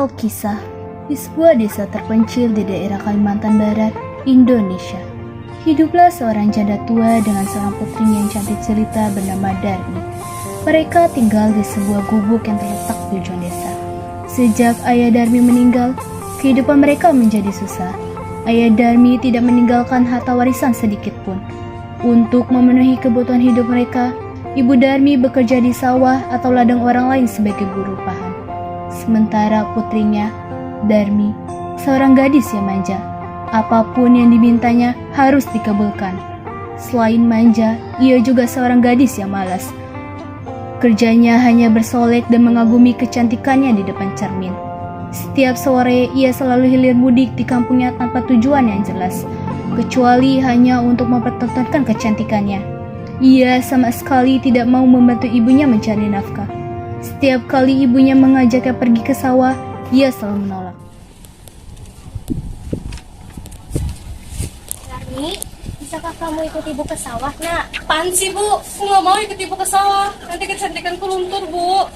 Alkisah di sebuah desa terpencil di daerah Kalimantan Barat, Indonesia. Hiduplah seorang janda tua dengan seorang putrinya yang cantik jelita bernama Darmi. Mereka tinggal di sebuah gubuk yang terletak di ujung desa. Sejak ayah Darmi meninggal, kehidupan mereka menjadi susah. Ayah Darmi tidak meninggalkan harta warisan sedikit pun. Untuk memenuhi kebutuhan hidup mereka, Ibu Darmi bekerja di sawah atau ladang orang lain sebagai buruh pahan. Sementara putrinya, Darmi, seorang gadis yang manja. Apapun yang dimintanya harus dikabulkan. Selain manja, ia juga seorang gadis yang malas. Kerjanya hanya bersolek dan mengagumi kecantikannya di depan cermin. Setiap sore, ia selalu hilir mudik di kampungnya tanpa tujuan yang jelas, kecuali hanya untuk mempertontonkan kecantikannya. Ia sama sekali tidak mau membantu ibunya mencari nafkah. Setiap kali ibunya mengajaknya pergi ke sawah, ia selalu menolak. Darmi, bisakah kamu ikut ibu ke sawah, nak? Apaan sih, Bu? Aku nggak mau ikut ibu ke sawah. Nanti kecantikanku luntur, Bu.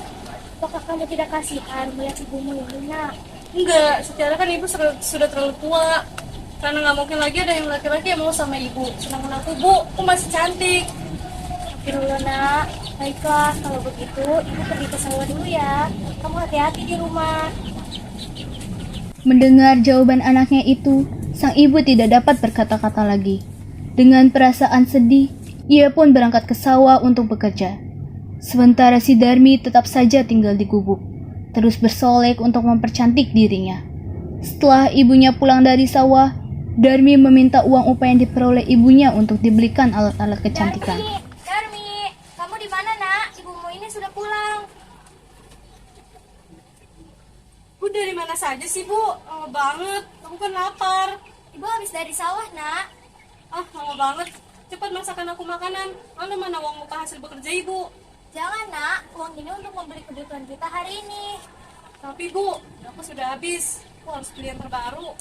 Apakah kamu tidak kasihan melihat ibumu ini, nak? Enggak, secara kan ibu sudah terlalu tua. Karena nggak mungkin lagi ada yang laki-laki yang mau sama ibu. Sedangkan aku, Bu, aku masih cantik. Dulu, nak. Baiklah, kalau begitu, ibu pergi ke sawah dulu ya. Kamu hati-hati di rumah. Mendengar jawaban anaknya itu, sang ibu tidak dapat berkata-kata lagi. Dengan perasaan sedih, ia pun berangkat ke sawah untuk bekerja. Sementara si Darmi tetap saja tinggal di gubuk, terus bersolek untuk mempercantik dirinya. Setelah ibunya pulang dari sawah, Darmi meminta uang upah yang diperoleh ibunya untuk dibelikan alat-alat kecantikan. Darmi, kamu di mana, nak? Ibumu ini sudah pulang. Bu, dari mana saja sih, Bu? Lama banget. Aku kan lapar. Ibu habis dari sawah, nak. Lama banget. Cepat masakkan aku makanan. Mana uang muka hasil bekerja ibu? Jangan, nak. Uang ini untuk membeli kebutuhan kita hari ini. Tapi, Bu, aku sudah habis. Aku harus beli yang terbaru.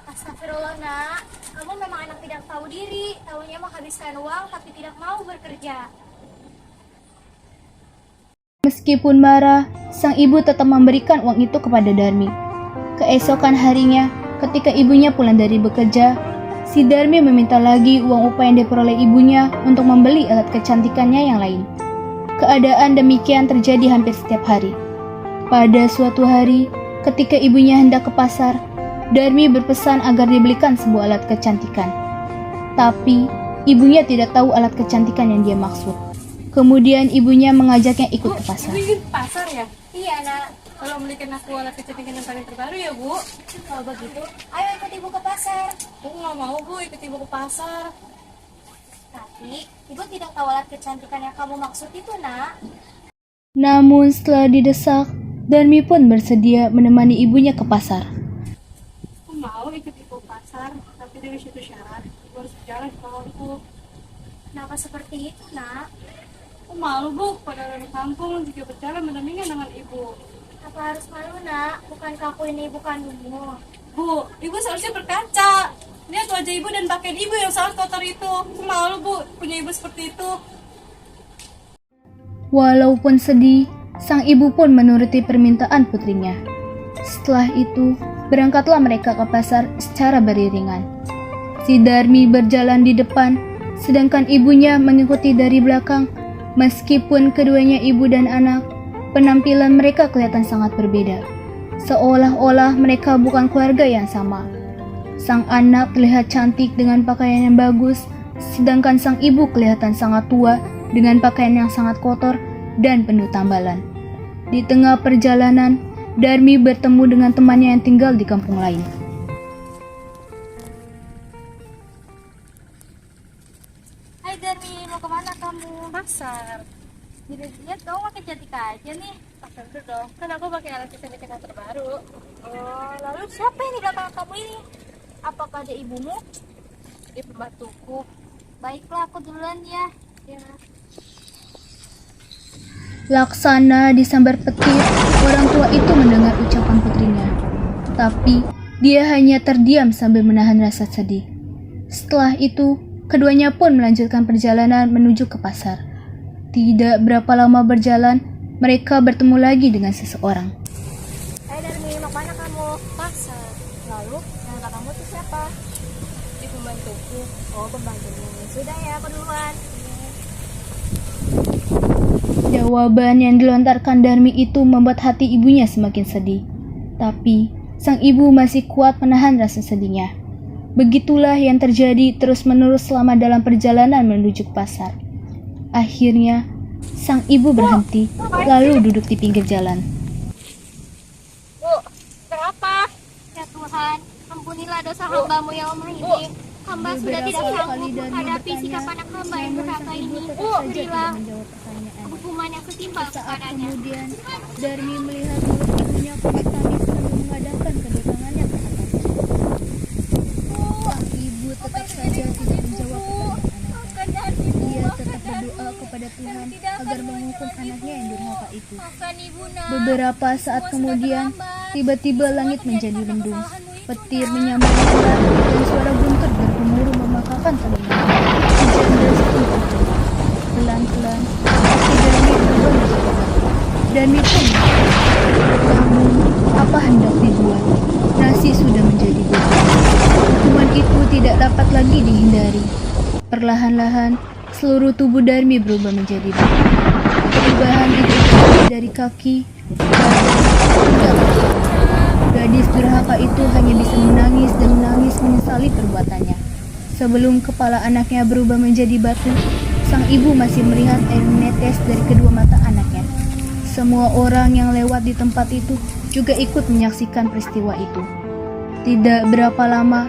Astagfirullah, nak. Kamu memang anak tidak tahu diri. Tahunya menghabiskan uang tapi tidak mau bekerja. Meskipun marah, sang ibu tetap memberikan uang itu kepada Darmi. Keesokan harinya, ketika ibunya pulang dari bekerja, si Darmi meminta lagi uang upah yang diperoleh ibunya untuk membeli alat kecantikannya yang lain. Keadaan demikian terjadi hampir setiap hari. Pada suatu hari, ketika ibunya hendak ke pasar, Darmi berpesan agar dibelikan sebuah alat kecantikan. Tapi, ibunya tidak tahu alat kecantikan yang dia maksud. Kemudian ibunya mengajaknya ikut ke pasar. Ibu ingin ke pasar ya? Iya, nak. Kalau belikan aku alat kecantikan yang paling terbaru ya, Bu. Kalau begitu, ayo ikut ibu ke pasar. Aku nggak mau, Bu, ikut ibu ke pasar. Tapi, ibu tidak tahu alat kecantikan yang kamu maksud itu, nak. Namun setelah didesak, Darmi pun bersedia menemani ibunya ke pasar. Aku mau ikut ibu ke pasar, tapi dengan satu syarat. Ibu harus berjalan ke kawanku. Kenapa seperti itu, nak? Aku malu, Bu, pada orang kampung jika berjalan mendampingi dengan ibu. Apa harus malu, nak? Bukankah aku ini ibu kandungmu? Bu, ibu seharusnya berkaca. Lihat wajah ibu dan pakaian ibu yang sangat kotor itu. Aku malu, Bu, punya ibu seperti itu. Walaupun sedih, sang ibu pun menuruti permintaan putrinya. Setelah itu, berangkatlah mereka ke pasar secara beriringan. Si Darmi berjalan di depan, sedangkan ibunya mengikuti dari belakang. Meskipun keduanya ibu dan anak, penampilan mereka kelihatan sangat berbeda. Seolah-olah mereka bukan keluarga yang sama. Sang anak terlihat cantik dengan pakaian yang bagus, sedangkan sang ibu kelihatan sangat tua dengan pakaian yang sangat kotor dan penuh tambalan. Di tengah perjalanan, Darmi bertemu dengan temannya yang tinggal di kampung lain. Hai Darmi, mau kemana kamu? Pasar. Lihat kamu makin cantik aja nih. Pasar dulu dong. Kan aku pakai alat kecantikan yang terbaru. Oh, lalu siapa yang di belakang kamu ini? Apakah ada ibumu? Di pembantuku. Baiklah, aku duluan ya. Ya. Laksana disambar petir, orang tua itu mendengar ucapan putrinya. Tapi, dia hanya terdiam sambil menahan rasa sedih. Setelah itu, keduanya pun melanjutkan perjalanan menuju ke pasar. Tidak berapa lama berjalan, mereka bertemu lagi dengan seseorang. Hai Darmi, mau kemana Lalu, kakak kamu tuh siapa? Di pembantuku. Oh, pembantumu. Sudah ya, aku duluan. Jawaban yang dilontarkan Darmi itu membuat hati ibunya semakin sedih. Tapi, sang ibu masih kuat menahan rasa sedihnya. Begitulah yang terjadi terus-menerus selama dalam perjalanan menuju ke pasar. Akhirnya, sang ibu berhenti, lalu duduk di pinggir jalan. Bu, kenapa? Ya Tuhan, ampunilah dosa hamba-Mu yang lemah ini. Hamba sudah tidak sanggup menghadapi sikap anak hamba yang durhaka ini. Berilah hukuman yang setimpal Saat kepadanya. kemudian, Darmi melihat mulut ibunya penuh tangis sambil mengadahkan kedua tangannya ke atas. Sang ibu tetap saja tidak menjawab pertanyaan anaknya. Dia tetap berdoa kepada Tuhan agar menghukum anaknya yang durhaka itu. Maafkan ibu nak. Beberapa saat kemudian, tiba-tiba langit menjadi mendung. Petir menyambar bulan dan suara buntut bergemuruh memakakan telinga. Hujan deras pun terjadi. Pelan-pelan, hati Darmi berubah menjadi batu. Darmi pun namun, apa hendak dibuat? Nasi sudah menjadi batu. Hukuman itu tidak dapat lagi dihindari. Perlahan-lahan, seluruh tubuh Darmi berubah menjadi batu. Perubahan itu terjadi dari kaki, badan, hingga kaki. Gadis durhaka itu hanya bisa menangis dan menangis menyesali perbuatannya. Sebelum kepala anaknya berubah menjadi batu, sang ibu masih melihat air menetes dari kedua mata anaknya. Semua orang yang lewat di tempat itu juga ikut menyaksikan peristiwa itu. Tidak berapa lama,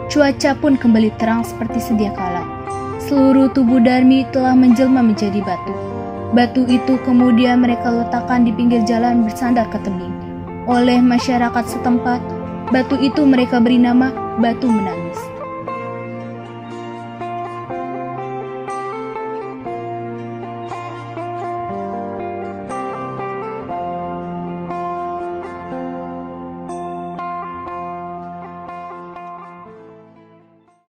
cuaca pun kembali terang seperti sedia kala. Seluruh tubuh Darmi telah menjelma menjadi batu. Batu itu kemudian mereka letakkan di pinggir jalan bersandar ke tebing. Oleh masyarakat setempat, batu itu mereka beri nama Batu Menangis.